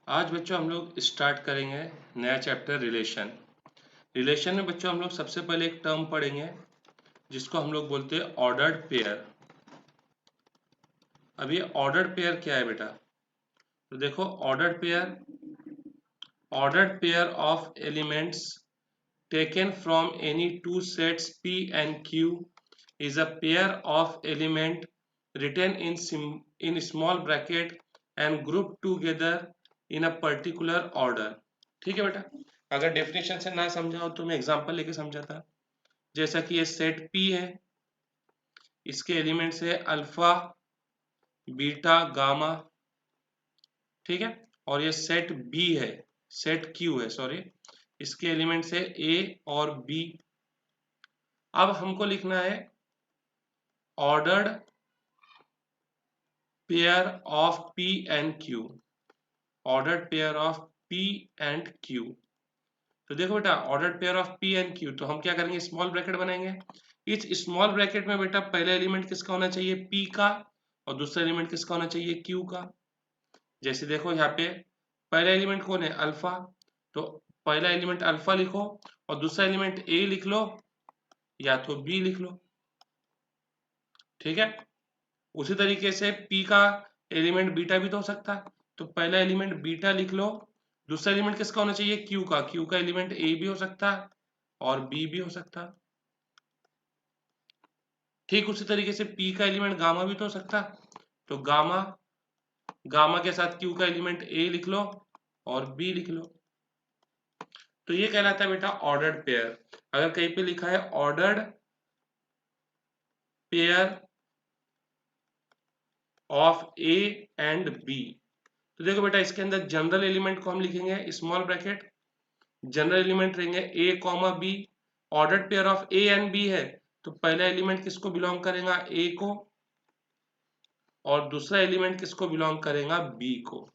आज बच्चों हम लोग स्टार्ट करेंगे नया चैप्टर रिलेशन। रिलेशन में बच्चों हम लोग सबसे पहले एक टर्म पढ़ेंगे जिसको हम लोग बोलते हैं ऑर्डर्ड पेयर। अब ये ऑर्डर्ड पेयर क्या है बेटा? तो देखो, ordered pair of elements taken from any two sets P and Q is a pair of element written in small bracket and grouped together in a particular order। ठीक है बेटा, अगर डेफिनेशन से ना समझा हो तो मैं एग्जांपल लेके समझाता। जैसा कि ये सेट P है, इसके एलिमेंट्स है अल्फा, बीटा, गामा। ठीक है, और ये सेट B है, सेट Q है सॉरी, इसके एलिमेंट्स है A और B। अब हमको लिखना है ordered pair of P and Q। Ordered pair of P and Q। तो देखो बेटा, ordered pair of P and Q, तो हम क्या करेंगे, स्मॉल ब्रैकेट बनाएंगे। इस स्मॉल ब्रैकेट में बेटा पहला एलिमेंट किसका होना चाहिए, P का, और दूसरा एलिमेंट किसका होना चाहिए, Q का। जैसे देखो यहाँ पे पहला एलिमेंट कौन है, अल्फा, तो पहला एलिमेंट अल्फा लिखो और दूसरा एलिमेंट A लिख लो या तो B लिख लो। ठीक है, उसी तरीके से P का एलिमेंट बीटा भी तो हो सकता है, तो पहला एलिमेंट बीटा लिख लो। दूसरा एलिमेंट किसका होना चाहिए, Q का। Q का एलिमेंट A भी हो सकता है और B भी हो सकता है। ठीक उसी तरीके से P का एलिमेंट गामा भी तो हो सकता है, तो गामा, गामा के साथ Q का एलिमेंट A लिख लो और B लिख लो। तो ये कहलाता है बेटा ऑर्डर्ड पेयर। अगर कहीं पे लिखा है ordered pair of A and B, तो देखो बेटा इसके अंदर जनरल एलिमेंट को हम लिखेंगे स्मॉल ब्रैकेट, जनरल एलिमेंट रहेंगे A comma B। Ordered pair of A and B है, तो पहला एलिमेंट किसको बिलोंग करेगा, A को, और दूसरा एलिमेंट किसको बिलोंग करेगा, B को।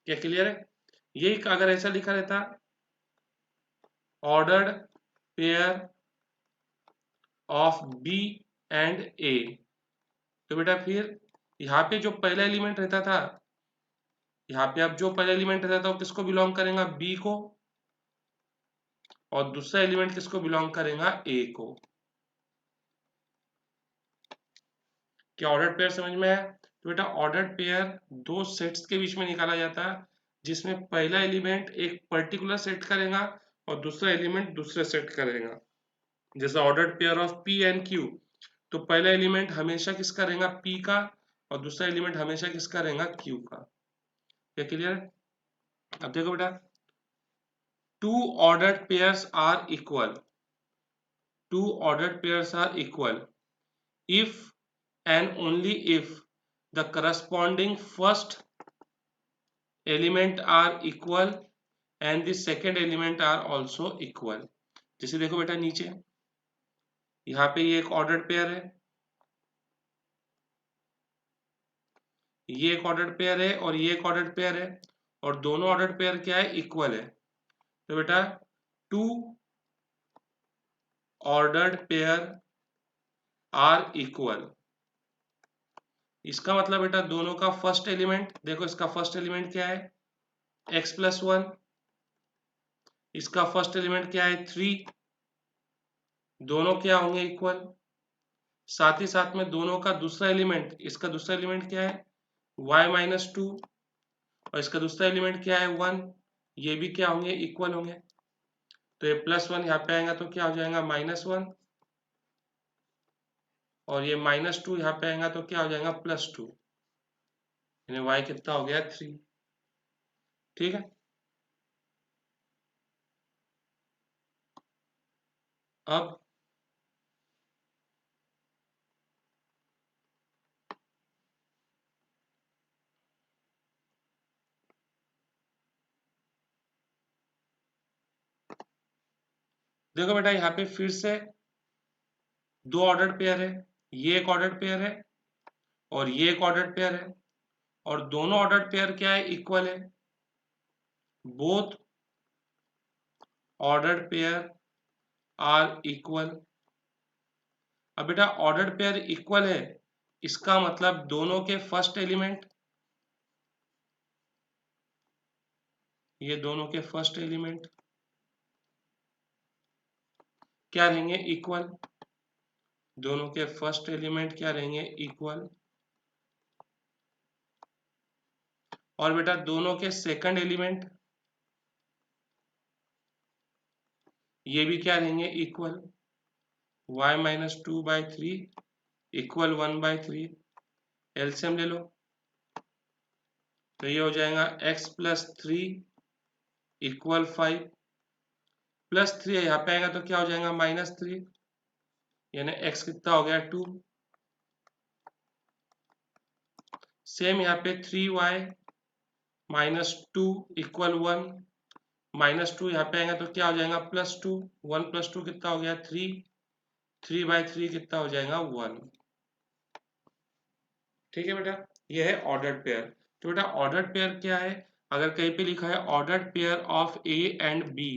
क्या क्लियर है? यही अगर ऐसा लिखा रहता ordered pair of B and A, तो बेटा फिर यहाँ पे जो पहला एलिमेंट रहता था, यहाँ पे अब जो पहला एलिमेंट रहता था वो किसको बिलोंग करेगा, B को, और दूसरा एलिमेंट किसको बिलोंग करेगा, A को। क्या ऑर्डर्ड पेयर समझ में आया? तो बेटा ऑर्डर्ड पेयर दो सेट्स के बीच में निकाला जाता है, जिसमें पहला एलिमेंट एक पर्टिकुलर सेट करेगा और दूसरा एलिमेंट दूसरे सेट करेगा। जैसे ordered pair of P and Q, तो पहला एलिमेंट हमेशा किसका रहेगा, P का, और दूसरा एलिमेंट हमेशा किसका रहेगा, Q का। क्या क्लियर है? अब देखो बेटा, two ordered pairs are equal, two ordered pairs are equal if and only if the corresponding first element are equal and the second element are also equal। जैसे देखो बेटा नीचे यहाँ पे ये एक ऑर्डर्ड पेयर है, ये एक ऑर्डर्ड पेयर है और ये एक ऑर्डर्ड पेयर है, और दोनों ऑर्डर्ड पेयर क्या है, इक्वल है। तो बेटा two ordered pair are equal, इसका मतलब बेटा दोनों का फर्स्ट एलिमेंट, देखो इसका फर्स्ट एलिमेंट क्या है, x+1, इसका फर्स्ट एलिमेंट क्या है, 3, दोनों क्या होंगे, इक्वल। साथ ही साथ में दोनों का दूसरा एलिमेंट, इसका दूसरा एलिमेंट क्या है, y-2, और इसका दूसरा एलिमेंट क्या है, 1, ये भी क्या होंगे, इक्वल होंगे। तो ये +1 यहाँ पे आएगा तो क्या हो जाएगा, -1, और ये -2 यहाँ पे आएगा तो क्या हो जाएगा, +2, यानी y कितना हो गया, 3। ठीक है, अब देखो बेटा यहाँ पे फिर से दो ऑर्डर्ड पेयर है, ये एक ऑर्डर्ड पेयर है और ये एक ऑर्डर्ड पेयर है, और दोनों ऑर्डर्ड पेयर क्या है, इक्वल है। Both ordered pair are equal. अब बेटा ऑर्डर्ड पेयर इक्वल है, इसका मतलब दोनों के फर्स्ट एलिमेंट ये दोनों के फर्स्ट एलिमेंट क्या रहेंगे, इक्वल। दोनों के फर्स्ट एलिमेंट क्या रहेंगे, इक्वल। और बेटा दोनों के सेकंड एलिमेंट ये भी क्या रहेंगे, equal. y minus 2/3 equal 1/3। LCM ले लो तो ये हो जाएगा x प्लस 3 इक्वल 5 प्लस 3 यहाँ पे आएगा तो क्या हो जाएगा, -3, यानी x कितना हो गया, 2। सेम यहाँ पे 3y माइनस 2 इक्वल 1 -2 यहाँ पे आएगा तो क्या हो जाएगा, +2। 1 + 2 कितना हो गया, 3। 3/3 कितना हो जाएगा, 1। ठीक है बेटा, ये है ऑर्डर्ड पेयर। तो बेटा ऑर्डर्ड पेयर क्या है, अगर कहीं पे लिखा है ordered pair of A and B,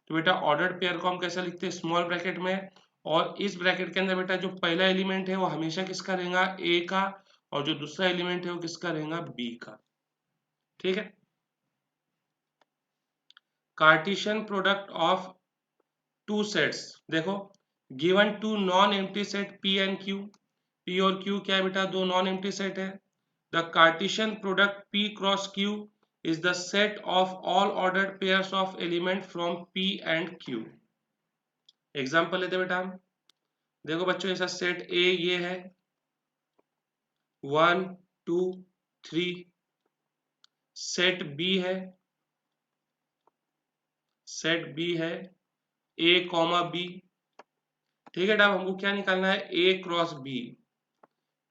तो बेटा ऑर्डर्ड पेयर को हम कैसे लिखते हैं, स्मॉल ब्रैकेट में। और इस ब्रैकेट के अंदर बेटा जो पहला एलिमेंट है वो हमेशा किसका रहेगा, ए का, और जो दूसरा एलिमेंट है वो किसका रहेगा, बी का। ठीक है। Cartesian product of two sets, देखो given two non empty set P and Q. P और क्यू क्या है बेटा, दो नॉन एम्प्टी सेट है। The Cartesian product P cross Q is the set of all ordered pairs of element from P and Q. Example लेते बेटा हम, देखो बच्चों ऐसा सेट ए ये है 1 2 3, सेट बी है ए कॉमा बी। ठीक है, अब हमको क्या निकालना है, ए क्रॉस बी।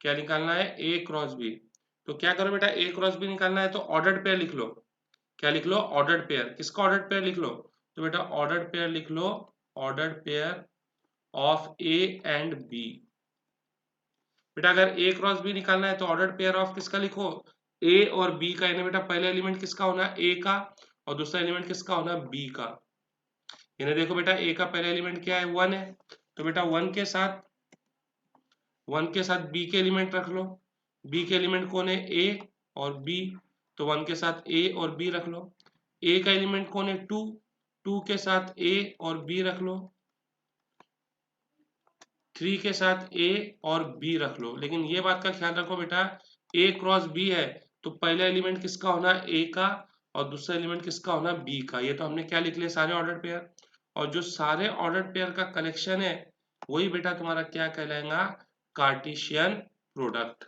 क्या निकालना है, ए क्रॉस बी। तो क्या करो बेटा, ए क्रॉस बी निकालना है तो ऑर्डर्ड पेयर लिख लो। क्या लिख लो, ऑर्डर्ड पेयर। किसका ऑर्डर्ड पेयर लिख लो, तो बेटा ऑर्डर्ड पेयर लिख लो, ordered pair of A and B. बेटा अगर ए क्रॉस बी निकालना है तो ऑर्डर्ड पेयर ऑफ किसका लिखो, ए और बी का। यानी बेटा पहला एलिमेंट किसका होना, ए का, और दूसरा एलिमेंट किसका होना, बी का। यानी देखो बेटा ए का पहला एलिमेंट क्या है, 1 है, तो बेटा 1 के साथ बी के एलिमेंट रख लो। बी के एलिमेंट कौन है, ए और बी, तो 1 के साथ ए और बी रख लो। ए का एलिमेंट कौन है, 2, 2 के साथ ए और बी रख लो। 3 के साथ ए और बी रख लो। लेकिन ये बात का ख्याल रखो बेटा, ए क्रॉस बी है तो पहला एलिमेंट किसका होना, ए का, और दूसरा एलिमेंट किसका होना, बी का। ये तो हमने क्या लिख लिया, सारे ऑर्डर्ड पेयर। और जो सारे ऑर्डर्ड पेयर का कलेक्शन है वही बेटा तुम्हारा क्या कहलाएगा, कार्टेशियन प्रोडक्ट।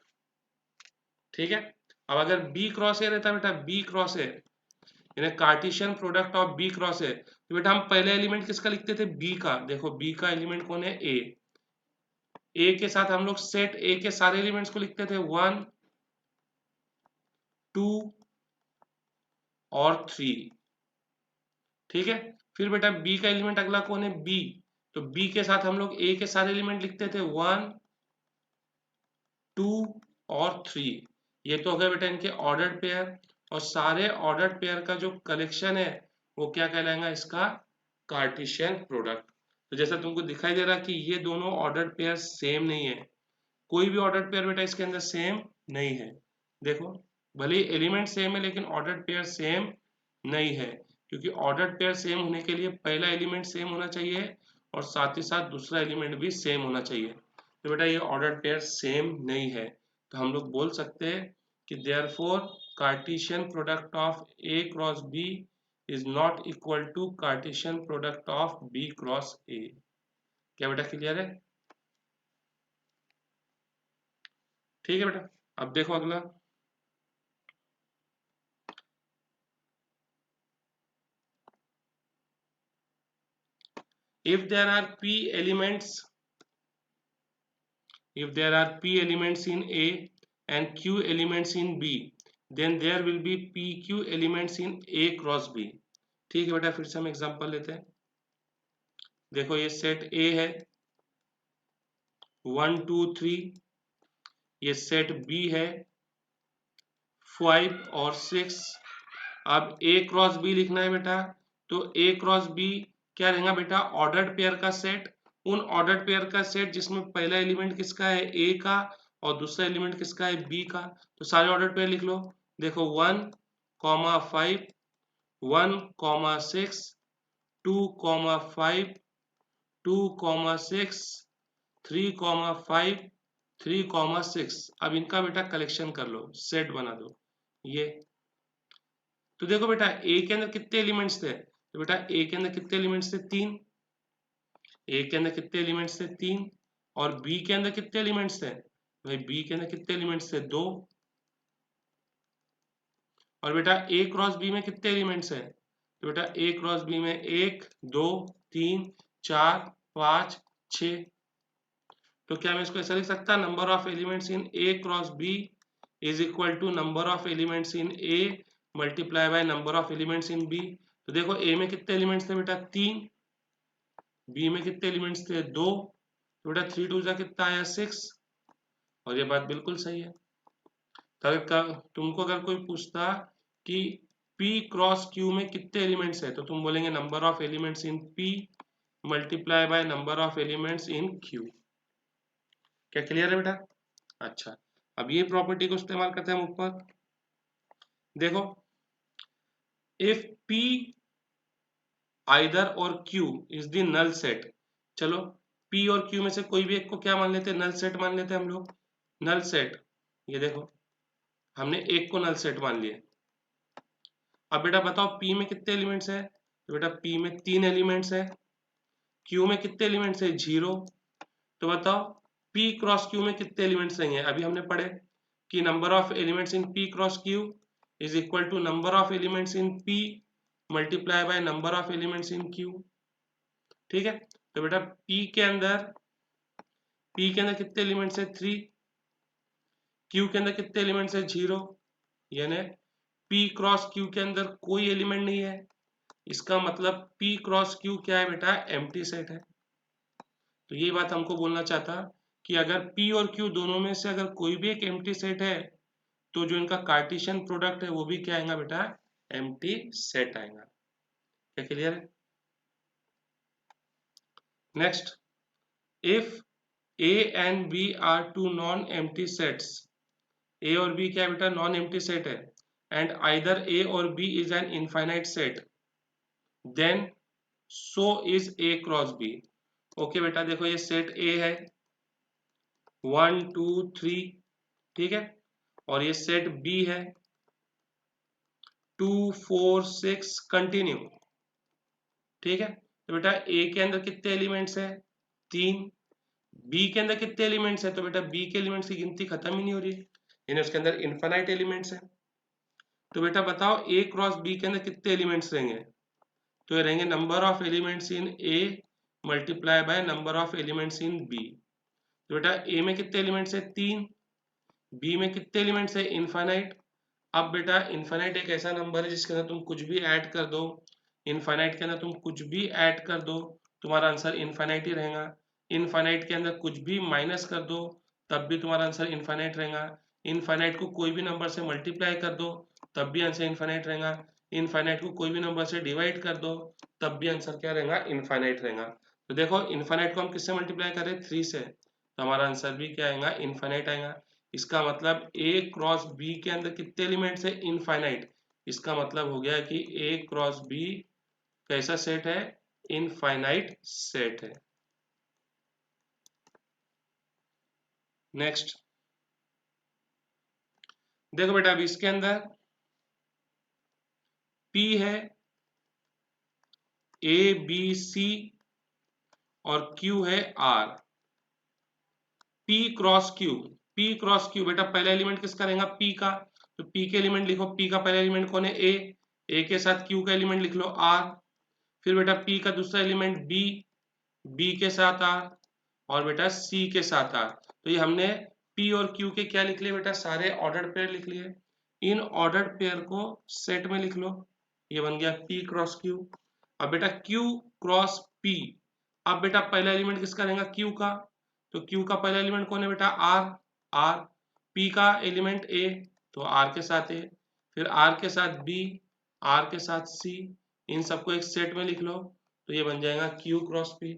ठीक है। अब अगर बी क्रॉस ए रहता बेटा, बी क्रॉस ए यानी Cartesian product of B cross A, तो बेटा हम पहले एलिमेंट किसका लिखते थे, बी का। देखो बी का एलिमेंट कौन है, ए के साथ हम लोग सेट ए के सारे एलिमेंट्स को लिखते थे 1 2 और 3। ठीक है। फिर बेटा बी का एलिमेंट अगला कौन है, बी, तो बी के साथ हम लोग ए के सारे एलिमेंट लिखते थे 1 2 और 3। ये तो हो गया बेटा इनके ऑर्डर्ड पेयर। और सारे ऑर्डर्ड पेयर का जो कलेक्शन है वो क्या कहलाएगा, इसका कार्टेशियन प्रोडक्ट। तो जैसा तुमको दिखाई दे रहा कि ये दोनों ऑर्डर्ड पेयर सेम नहीं है, कोई भी ऑर्डर्ड पेयर बेटा इसके अंदर सेम नहीं है। देखो भले ही एलिमेंट सेम है लेकिन ऑर्डर्ड पेयर सेम नहीं है, क्योंकि ऑर्डर्ड पेयर सेम होने के लिए पहला एलिमेंट सेम होना चाहिए और साथ ही साथ दूसरा एलिमेंट भी सेम होना चाहिए। तो बेटा ये ऑर्डर्ड पेयर सेम नहीं है, तो हम लोग बोल सकते हैं कि therefore Cartesian product of A cross B is not equal to Cartesian product of B cross A. क्या बेटा क्लियर है? ठीक है बेटा, अब देखो अगला, if there are p elements in A and q elements in B, then there will be pq elements in A cross B। ठीक है बेटा, फिर से हम एग्जांपल लेते हैं। देखो ये सेट A है 1 2 3, ये सेट B है 5 और 6। अब A क्रॉस B लिखना है बेटा, तो A क्रॉस B क्या रहेगा बेटा, ऑर्डर्ड पेयर का सेट। उन ऑर्डर्ड पेयर का सेट जिसमें पहला एलिमेंट किसका है, A का, और दूसरा एलिमेंट किसका है, B का। तो सारे ऑर्डर्ड पेयर लिख लो। देखो 1 5 1,6, 2,5, 2,6, 3,5, 3,6। अब इनका बेटा कलेक्शन कर लो, सेट बना दो ये। तो देखो बेटा ए के अंदर कितने एलिमेंट्स थे, तो बेटा ए के अंदर कितने एलिमेंट्स थे, 3। ए के अंदर कितने एलिमेंट्स थे, 3। और बी के अंदर कितने एलिमेंट्स थे भाई, बी के अंदर कितने एलिमेंट्स थे, 2। और बेटा ए क्रॉस बी में कितने एलिमेंट्स हैं, तो बेटा ए क्रॉस बी में 1, 2, 3, 4, 5, 6। तो क्या मैं इसको ऐसा लिख सकता, number of elements in A cross B is equal to number of elements in A multiply by number of elements in B. तो देखो ए में कितने एलिमेंट्स थे बेटा, 3। बी में कितने एलिमेंट्स थे, 2। तो बेटा 3 2 जा कितना आया, 6। और ये बात बिल्कुल सही है। तो अगर तुमको अगर कोई पूछता कि P क्रॉस Q में कितने एलिमेंट्स है, तो तुम बोलेंगे number of elements in P multiply by number of elements in Q। क्या क्लियर है बेटा? अच्छा, अब ये प्रॉपर्टी को इस्तेमाल करते हैं हम ऊपर। देखो, इफ P आइदर और Q is the null set. चलो P और Q में से कोई भी एक को क्या मान लेते हैं, नल सेट मान लेते हैं हम लोग। नल सेट, ये देखो हमने एक को नल सेट मान लिया। अब बेटा बताओ P में कितने एलिमेंट्स है, तो बेटा P में 3 एलिमेंट्स है। Q में कितने एलिमेंट्स है, 0। तो बताओ P क्रॉस Q में कितने एलिमेंट्स रहेंगे, अभी हमने पढ़े कि number of elements in P cross Q is equal to number of elements in P multiply by number of elements in Q। ठीक है, तो बेटा P के अंदर कितने एलिमेंट्स है, 3। Q के अंदर कितने एलिमेंट्स है, 0। यानी P क्रॉस Q के अंदर कोई एलिमेंट नहीं है। इसका मतलब P क्रॉस Q क्या है बेटा, एम्प्टी सेट है। तो ये बात हमको बोलना चाहता कि अगर P और Q दोनों में से अगर कोई भी एक एम्प्टी सेट है, तो जो इनका कार्टेशियन प्रोडक्ट है वो भी क्या आएगा बेटा, एम्प्टी सेट आएगा। क्या क्लियर है? Next, if A and B are two non empty sets, A और B क्या है बेटा, नॉन एम्प्टी सेट है, एंड आइदर A और B is an infinite set, then so is A cross B। Okay बेटा, देखो ये सेट A है 1 2 3, ठीक है, और ये सेट B है 2 4 6 कंटिन्यू। ठीक है, तो बेटा A के अंदर कितने एलिमेंट्स है, 3। B के अंदर कितने एलिमेंट्स है, तो बेटा B के एलिमेंट्स की गिनती खत्म ही नहीं हो रही है, यानी उसके अंदर इनफाइनाइट एलिमेंट्स है। तो बेटा बताओ A क्रॉस B के अंदर कितने एलिमेंट्स रहेंगे, तो ये रहेंगे number of elements in A multiply by number of elements in B। तो बेटा A में कितने एलिमेंट्स है, 3। B में कितने एलिमेंट्स है, इनफाइनाइट। अब बेटा इनफाइनाइट एक ऐसा नंबर है जिसके अंदर तुम कुछ भी ऐड कर दो, इनफाइनाइट के अंदर तुम कुछ भी ऐड कर दो, तुम्हारा आंसर इनफाइनाइट ही रहेगा। इनफाइनाइट के अंदर कुछ भी माइनस कर दो, तब भी तुम्हारा आंसर इनफाइनाइट रहेगा। इनफाइनाइट को कोई भी नंबर से मल्टीप्लाई कर दो, तब भी आंसर इनफाइनाइट रहेगा। इनफाइनाइट को कोई भी नंबर से डिवाइड कर दो, तब भी आंसर क्या रहेगा, इनफाइनाइट रहेगा। तो देखो इनफाइनाइट को हम किससे मल्टीप्लाई करें, 3 से, तो हमारा आंसर भी क्या आएगा, इनफाइनाइट आएगा। इसका मतलब A क्रॉस B के अंदर कितने एलिमेंट्स है, इनफाइनाइट। इसका मतलब हो गया कि A क्रॉस B कैसा सेट है, इनफाइनाइट सेट है। नेक्स्ट देखो बेटा, अब इसके अंदर P है, A B C और Q है R। P क्रॉस Q बेटा पहला एलिमेंट किसका रहेगा, P का। तो P के एलिमेंट लिखो, P का पहला एलिमेंट कौन है, A के साथ Q का एलिमेंट लिख लो R। फिर बेटा P का दूसरा एलिमेंट B के साथ R, और बेटा C के साथ R। तो ये हमने P और Q के क्या लिख लिए बेटा, सारे ऑर्डर्ड पेयर लिख लिए। इन ऑर्डर्ड पेयर को सेट में लिख लो, ये बन गया P क्रॉस Q। अब बेटा Q क्रॉस P, अब बेटा पहला एलिमेंट किसका रहेगा, Q का। तो Q का पहला एलिमेंट कौन है बेटा, R। P का एलिमेंट A, तो R के साथ A, फिर R के साथ B, R के साथ C, इन सबको एक सेट में लिख लो, तो ये बन जाएगा Q क्रॉस P।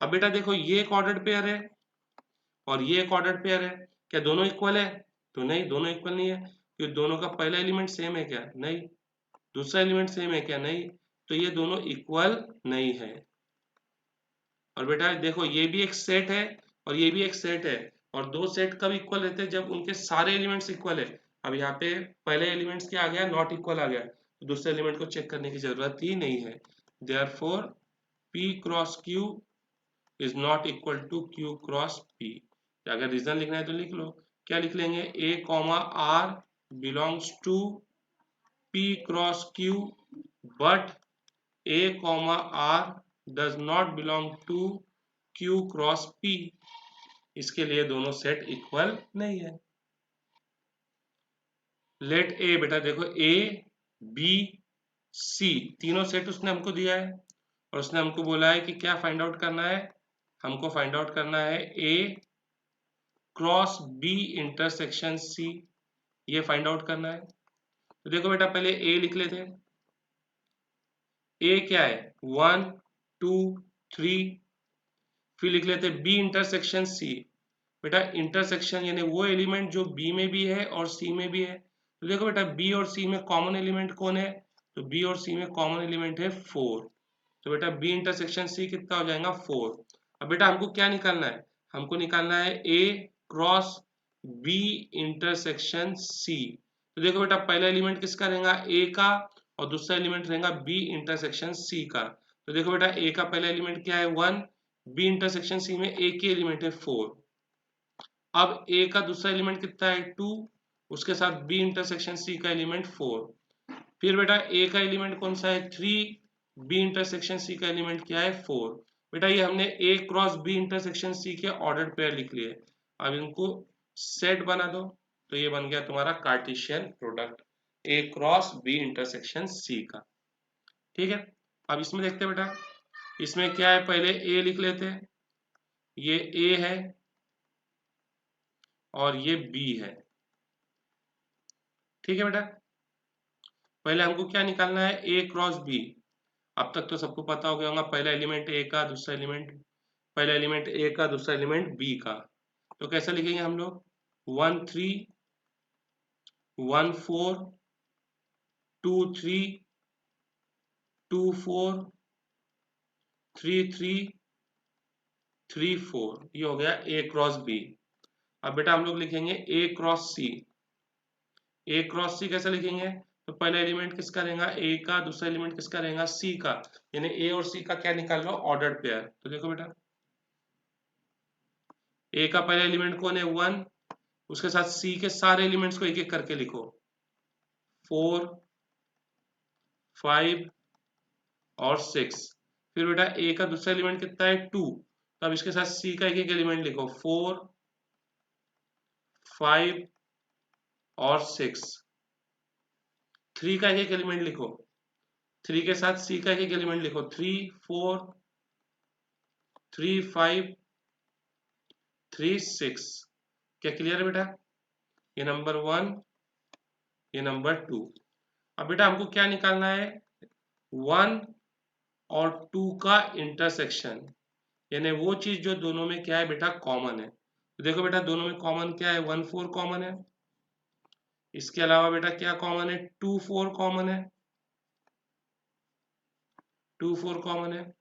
अब बेटा देखो ये एक ऑर्डर्ड पेयर है और ये एक ऑर्डर्ड पेयर है, क्या दोनों इक्वल है, तो नहीं, दोनों इक्वल नहीं है, क्योंकि दोनों का पहला एलिमेंट सेम है क्या, नहीं। दूसरा एलिमेंट सेम है क्या? नहीं, तो ये दोनों इक्वल नहीं है। और बेटा देखो ये भी एक सेट है और ये भी एक सेट है, और दो सेट कब इक्वल रहते हैं? जब उनके सारे एलिमेंट्स इक्वल है। अब यहाँ पे पहले एलिमेंट्स क्या आ गया? नॉट इक्वल आ गया, तो दूसरे एलिमेंट को चेक करने की जरूरत ही नहीं है। Therefore P cross Q is not equal to Q cross P। अगर रीजन लिखना है तो लिख लो। क्या लिख लेंगे? A comma R belongs to P cross Q, but A comma R does not belong to Q cross P। इसके लिए दोनों सेट इक्वल नहीं है। लेट ए, बेटा देखो A B C तीनों सेट उसने हमको दिया है, और उसने हमको बोला है कि क्या फाइंड आउट करना है? हमको फाइंड आउट करना है A cross B intersection C, ये फाइंड आउट करना है। तो देखो बेटा पहले A लिख लेते हैं। A क्या है? 1 2 3। फिर लिख लेते हैं B इंटरसेक्शन C। बेटा इंटरसेक्शन यानी वो एलिमेंट जो B में भी है और C में भी है। तो देखो बेटा B और C में कॉमन एलिमेंट कौन है? तो B और C में कॉमन एलिमेंट है 4। तो बेटा B इंटरसेक्शन C कितना हो जाएगा? 4। अब बेटा हमको क्या निकालना है? हमको निकालना है A cross B intersection C। तो देखो बेटा पहला एलिमेंट किसका रहेगा? A का, और दूसरा एलिमेंट रहेगा B इंटरसेक्शन C का। तो देखो बेटा A का पहला एलिमेंट क्या है? 1। B इंटरसेक्शन C में A की एलिमेंट है 4। अब A का दूसरा एलिमेंट कितना है? 2। उसके साथ B इंटरसेक्शन C का एलिमेंट 4। फिर बेटा A का एलिमेंट कौन सा है? 3। B इंटरसेक्शन C का एलिमेंट क्या है? 4। बेटा ये हमने A cross B intersection C के ऑर्डर्ड पेयर लिख लिए। अब इनको सेट बना दो, तो ये बन गया तुम्हारा Cartesian product A cross B intersection C का। ठीक है, अब इसमें देखते हैं बेटा, इसमें क्या है? पहले A लिख लेते हैं। ये A है और ये B है। ठीक है बेटा, पहले हमको क्या निकालना है? A cross B। अब तक तो सबको पता हो गया होगा, पहला एलिमेंट A का, दूसरा एलिमेंट, पहला एलिमेंट A का, दूसरा एलिमेंट B का। तो कैसे लिखेंगे हम लोग? 1 3 1 4 2 3 2 4 3 3 3 4। ये हो गया A क्रॉस B। अब बेटा हम लोग लिखेंगे A cross C। A cross C कैसे लिखेंगे? तो पहला एलिमेंट किसका रहेगा? A का, दूसरा एलिमेंट किसका रहेगा? C का। यानी A और C का क्या निकाल लो? Ordered pair. तो देखो बेटा A का पहला एलिमेंट कौन है? 1। उसके साथ C के सारे एलिमेंट्स को एक एक करके लिखो। 4 5 और 6। फिर बेटा A का दूसरा एलिमेंट कितना है? 2। तो अब इसके साथ C का एक एक एलिमेंट लिखो। 4 5 और 6। 3 का एक एक एलिमेंट लिखो। 3 के साथ C का एक एक एलिमेंट लिखो। 3 4 3 5 3 6। क्या क्लियर है बेटा? ये नंबर 1, ये नंबर 2। अब बेटा हमको क्या निकालना है? 1 और 2 का इंटरसेक्शन, यानी वो चीज जो दोनों में क्या है बेटा? कॉमन है। तो देखो बेटा दोनों में कॉमन क्या है? 1 4 कॉमन है। इसके अलावा बेटा क्या कॉमन है? 2 4 कॉमन है। 2 4 कॉमन है।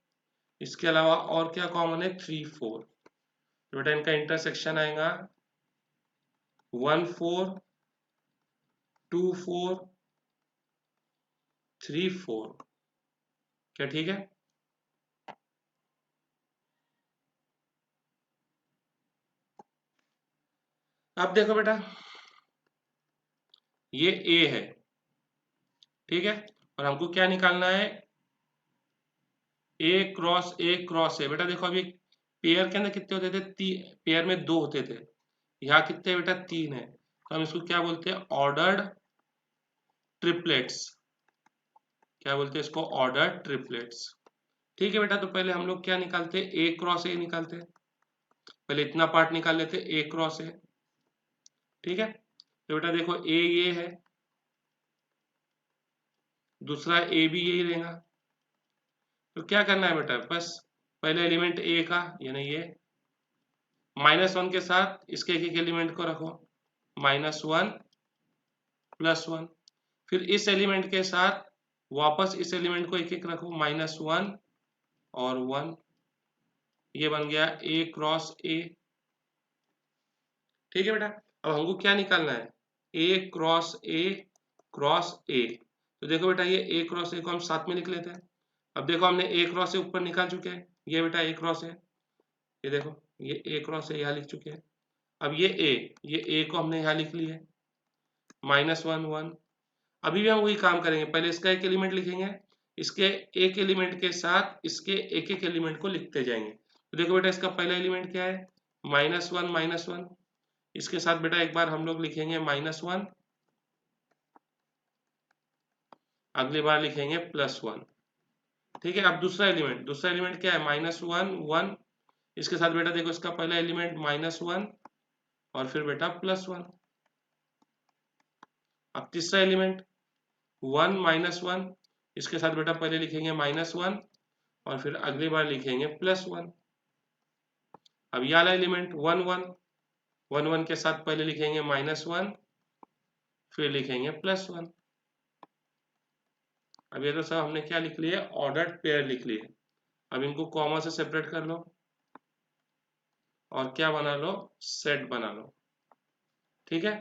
इसके अलावा और क्या कॉमन है? 3 4। तो बेटा इनका इंटरसेक्शन आएगा 1 4 2 4 3 4। क्या ठीक है? अब देखो बेटा ये A है, ठीक है, और हमको क्या निकालना है? A cross A। बेटा देखो अभी पेयर के अंदर कितने होते थे? पेयर में 2 होते थे। यहाँ कितने बेटा? 3 है। तो हम इसको क्या बोलते हैं? Ordered triplets. क्या बोलते हैं इसको? Ordered triplets. ठीक है बेटा, तो पहले हम लोग क्या निकालते हैं? A क्रॉस A निकालते हैं। पहले इतना पार्ट निकाल लेते हैं, A क्रॉस A। ठीक है, तो बेटा देखो A ये है, दूसरा A भी यही रहेगा। तो क्या करना है बेटा? बस पहले एलिमेंट A का, यानी ये -1 के साथ इसके एक एक एलिमेंट को रखो। -1 +1। फिर इस एलिमेंट के साथ वापस इस एलिमेंट को एक एक रखो, -1 और 1, ये बन गया A क्रॉस A। ठीक है बेटा, अब हमको क्या निकालना है, A cross A cross A। तो देखो बेटा ये A क्रॉस A को हम साथ में लिख लेते हैं। अब देखो हमने A क्रॉस A ऊपर निकाल चुके हैं, ये बेटा A क्रॉस है, ये देखो ये A क्रॉस A यहाँ लिख चुके हैं। अब ये A को हमने यहाँ लिख लिया है, -1 1। अभी भी हम वही काम करेंगे, पहले इसका एक एलिमेंट लिखेंगे, इसके एक एलिमेंट के साथ इसके एक एक एलिमेंट को लिखते जाएंगे। तो देखो बेटा इसका पहला एलिमेंट क्या है, -1 इसके साथ बेटा एक बार हम लोग लिखेंगे -1, अगली बार लिखेंगे +1। ठीक है, अब दूसरा एलिमेंट क्या है, -1 1, इसके साथ बेटा देखो इसका पहला एलिमेंट -1 और फिर बेटा +1। अब तीसरा एलिमेंट 1 -1, इसके साथ बेटा पहले लिखेंगे -1 और फिर अगली बार लिखेंगे +1। अब ये वाला एलिमेंट 1 1 के साथ पहले लिखेंगे -1 फिर लिखेंगे +1। अब ये तो सब हमने क्या लिख लिया, ऑर्डर्ड पेयर लिख लिए। अब इनको कॉमा से सेपरेट कर लो और क्या बना लो, सेट बना लो। ठीक है,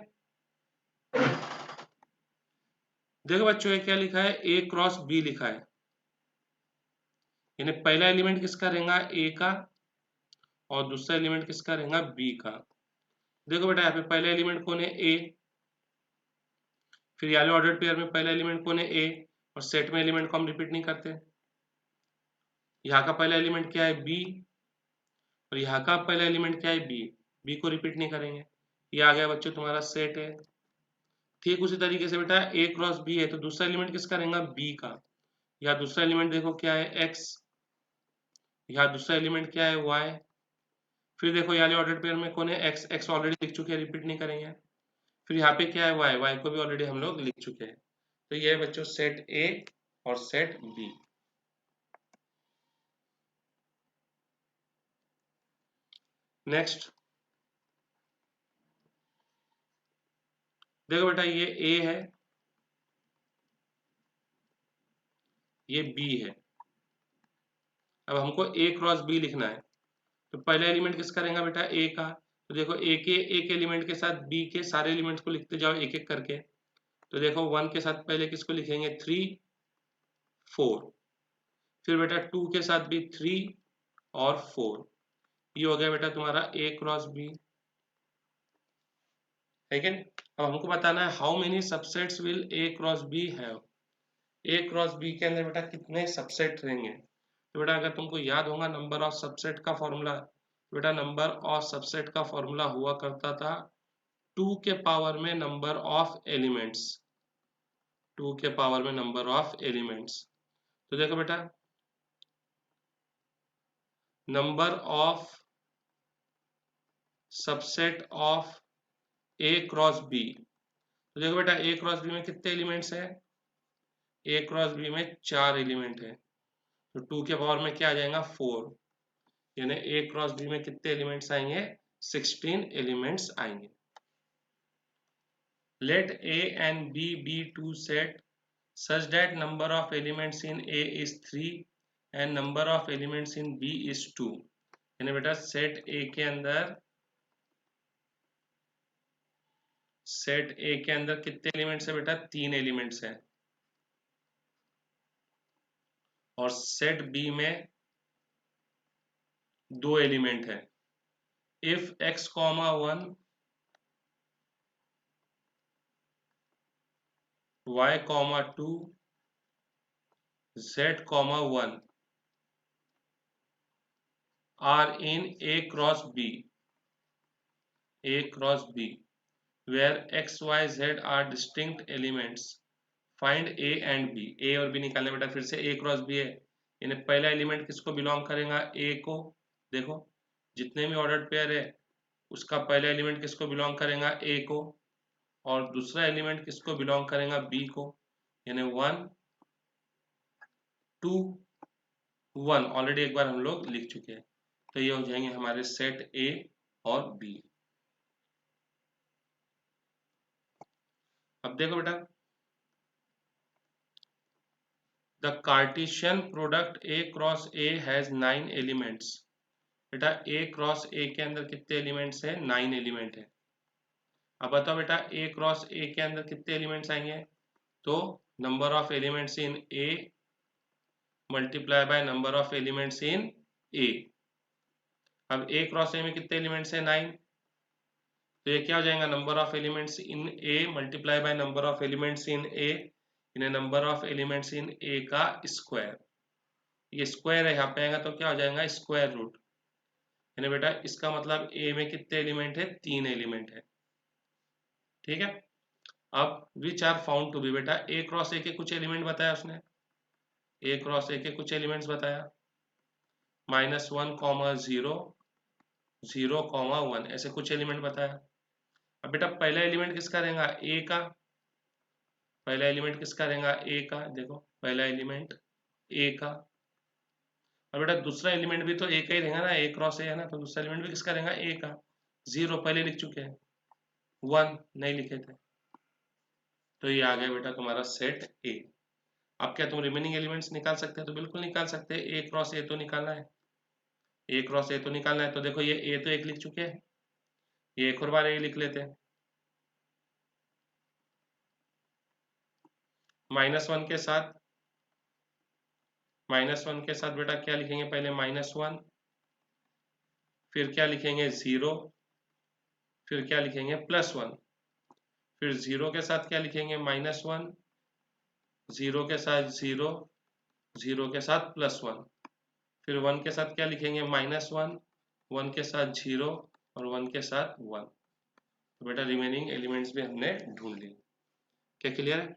देखो बच्चों ये क्या लिखा है, A क्रॉस B लिखा है, यानी पहला एलिमेंट किसका रहेगा, A का, और दूसरा एलिमेंट किसका रहेगा, B का। देखो बेटा यहाँ पे पहला एलिमेंट कौन है, A, फिर वाले ऑर्डर्ड पेयर में पहला एलिमेंट कौन है, A, और सेट में एलिमेंट को हम रिपीट नहीं करते। यहाँ का पहला एलिमेंट क्या है, B, और यहाँ का पहला एलिमेंट क्या है, B को रिपीट नहीं करेंगे। ये आ गया बच्चों तुम्हारा सेट है। ठीक उसी तरीके से बेटा A क्रॉस B है, तो दूसरा एलिमेंट किसका रहेगा, B का। यहाँ दूसरा एलिमेंट देखो क्या है, X, यहाँ दूसरा एलिमेंट क्या है, Y। फिर देखो यहाँ ऑर्डर पेयर में कौन है, X ऑलरेडी लिख चुके हैं, रिपीट नहीं करेंगे। फिर यहाँ पे क्या है, Y को भी ऑलरेडी हम लोग लिख चुके हैं। तो ये है बच्चों सेट A और सेट B। नेक्स्ट देखो बेटा ये A है, ये B है। अब हमको A क्रॉस B लिखना है, तो पहला एलिमेंट किसका रहेगा बेटा, A का। तो देखो A के एक एलिमेंट के साथ B के सारे एलिमेंट्स को लिखते जाओ एक एक करके। तो देखो 1 के साथ पहले किसको लिखेंगे, 3 4, फिर बेटा 2 के साथ भी 3 और 4। ये हो गया बेटा तुम्हारा A क्रॉस B। ठीक है, अब हमको बताना है how many subsets will A cross B have. A cross B के अंदर बेटा कितने सबसेट रहेंगे। तो बेटा अगर तुमको याद होगा नंबर ऑफ सबसेट का फॉर्मूला, बेटा नंबर ऑफ सबसेट का फॉर्मूला हुआ करता था 2 के पावर में नंबर ऑफ एलिमेंट्स, 2 के पावर में नंबर ऑफ एलिमेंट्स। तो देखो बेटा number of subset of A cross B। तो देखो बेटा A क्रॉस B में कितने एलिमेंट्स हैं, A क्रॉस B में 4 एलिमेंट है, तो 2 के पावर में क्या आ जाएगा, 4, यानी A क्रॉस B में कितने एलिमेंट्स आएंगे, 16 एलिमेंट्स आएंगे। Let A and B be two set such that number of elements in A is 3 and number of elements in B is 2। यानी बेटा सेट A के अंदर, सेट A के अंदर कितने एलिमेंट्स है बेटा, 3 एलिमेंट्स है, और सेट B में 2 एलिमेंट है। If x, 1 y, 2 z, 1 are in A cross B, A cross B where x, y, z are distinct elements, find A and B। A और B निकालने बेटा, फिर से A क्रॉस B है, यानी पहला एलिमेंट किसको बिलोंग करेगा, A को। देखो जितने भी ऑर्डर्ड पेयर है उसका पहला एलिमेंट किसको बिलोंग करेगा, A को, और दूसरा एलिमेंट किसको बिलोंग करेगा, B को, यानी 1 2 1 ऑलरेडी एक बार हम लोग लिख चुके हैं। तो ये हो जाएंगे हमारे सेट A और B। अब देखो बेटा the Cartesian product A cross A has 9 elements. बेटा ए क्रॉस ए के अंदर कितने एलिमेंट्स है? 9 एलिमेंट है। अब बताओ बेटा ए क्रॉस ए के अंदर कितने एलिमेंट्स आएंगे? तो number of elements in A multiply by number of elements in A. अब ए क्रॉस ए में कितने एलिमेंट्स है? 9। तो ये क्या हो जाएगा? Number of elements in A multiply by number of elements in A in number of elements in A का स्क्वायर। ये स्क्वायर है, यहाँ पे आएगा तो क्या हो जाएगा? Square root. यानी बेटा इसका मतलब ए में कितने एलिमेंट है? 3 एलिमेंट है। ठीक है। अब which are found to be, बेटा ए क्रॉस ए के कुछ एलिमेंट बताया उसने, ए क्रॉस ए के कुछ एलिमेंट्स बताया, -1, 0, 0, 1 ऐसे कुछ एलिमेंट बताया। अब बेटा पहला एलिमेंट किसका रहेगा? ए का। पहला एलिमेंट किसका रहेगा? ए का। देखो पहला एलिमेंट ए का। और बेटा दूसरा एलिमेंट भी तो ए का ही रहेगा ना, ए क्रॉस ए है ना, तो दूसरा एलिमेंट भी किसका रहेगा? ए का। 0 पहले लिख चुके हैं, 1 नहीं लिखे थे, तो ये आ गया बेटा तुम्हारा सेट ए। अब क्या तुम रिमेनिंग एलिमेंट्स निकाल सकते हैं? तो बिल्कुल निकाल सकते हैं। ए क्रॉस ए तो निकालना है, ए क्रॉस ए तो निकालना है। तो देखो ये ए तो एक लिख चुके हैं, ये एक और बार ए लिख लेते हैं। -1 के साथ, -1 के साथ बेटा क्या लिखेंगे? पहले -1, फिर क्या लिखेंगे? 0, फिर क्या लिखेंगे? +1, फिर 0 के साथ क्या लिखेंगे? -1, 0 के साथ 0, 0 के साथ +1, फिर 1 के साथ क्या लिखेंगे? -1, 1 के साथ 0 और 1 के साथ 1। तो बेटा रिमेनिंग एलिमेंट्स भी हमने ढूंढ लिए। क्या क्लियर है?